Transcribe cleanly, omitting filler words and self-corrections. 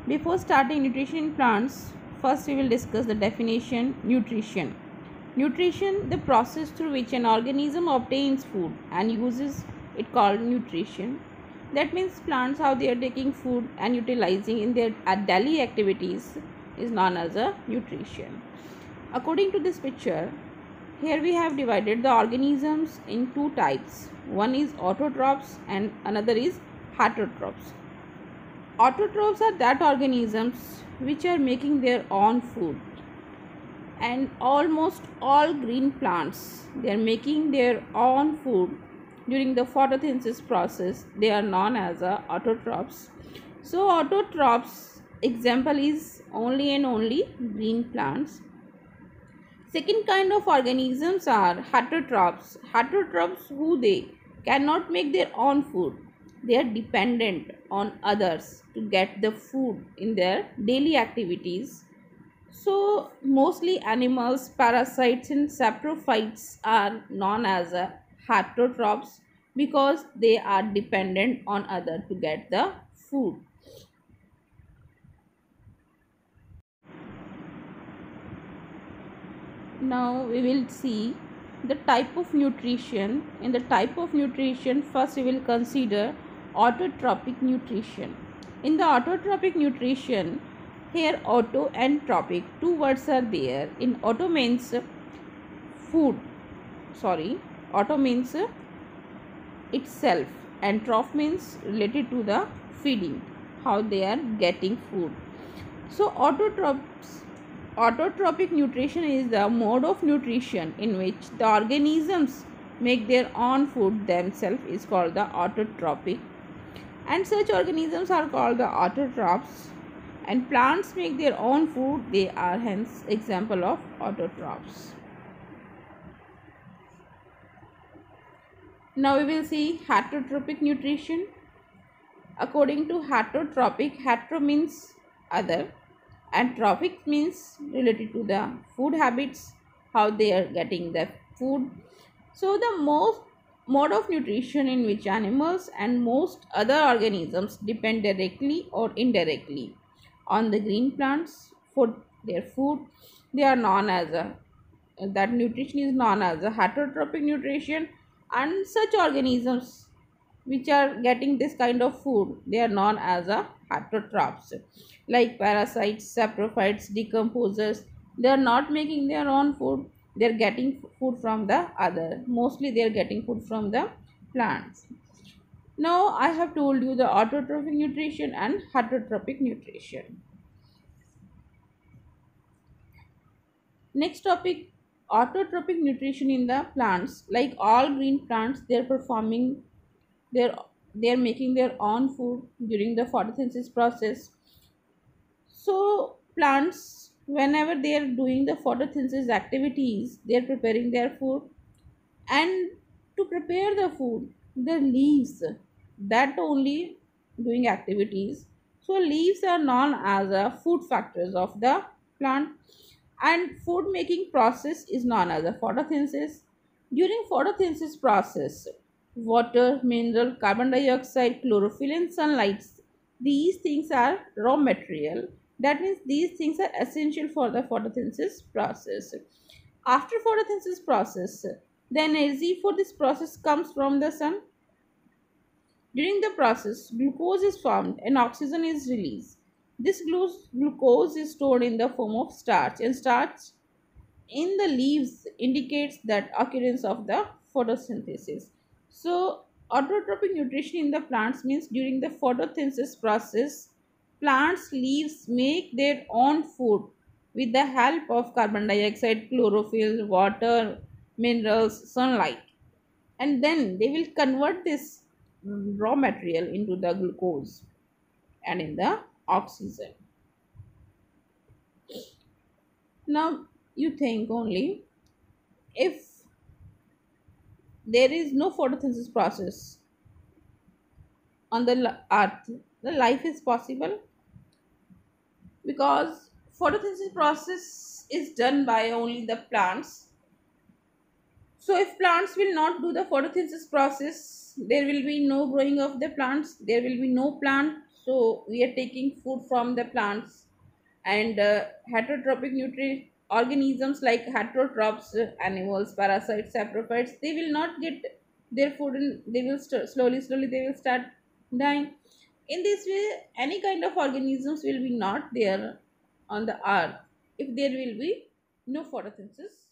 Before starting nutrition in plants, first we will discuss the definition nutrition. Nutrition, the process through which an organism obtains food and uses it called nutrition. That means plants how they are taking food and utilizing in their daily activities is known as a nutrition. According to this picture, here we have divided the organisms in two types. One is autotrophs and another is heterotrophs. Autotrophs are that organisms which are making their own food, and almost all green plants, they are making their own food during the photosynthesis process. They are known as autotrophs. So autotrophs example is only and only green plants. Second kind of organisms are heterotrophs. Heterotrophs who they cannot make their own food. They are dependent on others to get the food in their daily activities. So mostly animals, parasites and saprophytes are known as heterotrophs because they are dependent on others to get the food. Now we will see the type of nutrition. In the type of nutrition, first we will consider autotrophic nutrition. In the autotrophic nutrition, here auto and trophic, two words are there. In auto means food, auto means itself, and troph means related to the feeding, how they are getting food. So autotrophic nutrition is the mode of nutrition in which the organisms make their own food themselves, is called the autotrophic, and such organisms are called the autotrophs, and plants make their own food, they are hence example of autotrophs. Now we will see heterotrophic nutrition. According to heterotrophic, hetero means other and trophic means related to the food habits, how they are getting the food. So the most mode of nutrition in which animals and most other organisms depend directly or indirectly on the green plants for their food, they are known as that nutrition is known as a heterotrophic nutrition, and such organisms which are getting this kind of food, they are known as a heterotrophs, like parasites, saprophytes, decomposers. They are not making their own food, they are getting food from the other. Mostly they are getting food from the plants. Now I have told you the autotrophic nutrition and heterotrophic nutrition. Next topic, autotrophic nutrition in the plants. Like all green plants, they are performing their they are making their own food during the photosynthesis process. So plants, whenever they are doing the photosynthesis activities, they are preparing their food, and to prepare the food, the leaves, that only doing activities. So leaves are known as food factors of the plant, and food making process is known as a photosynthesis. During photosynthesis process, water, mineral, carbon dioxide, chlorophyll and sunlight, these things are raw material. That means these things are essential for the photosynthesis process. After photosynthesis process, the energy for this process comes from the sun. During the process, glucose is formed and oxygen is released. This glucose is stored in the form of starch, and starch in the leaves indicates that occurrence of the photosynthesis. So autotrophic nutrition in the plants means during the photosynthesis process, plants leaves make their own food with the help of carbon dioxide, chlorophyll, water, minerals, sunlight, and then they will convert this raw material into the glucose and in the oxygen. Now you think only, if there is no photosynthesis process on the earth, the life is possible, because photosynthesis process is done by only the plants. So if plants will not do the photosynthesis process, there will be no growing of the plants, there will be no plant. So we are taking food from the plants, and heterotrophic organisms like heterotrophs, animals, parasites, saprophytes, they will not get their food, and they will slowly they will start dying. In this way, any kind of organisms will be not there on the earth if there will be no photosynthesis.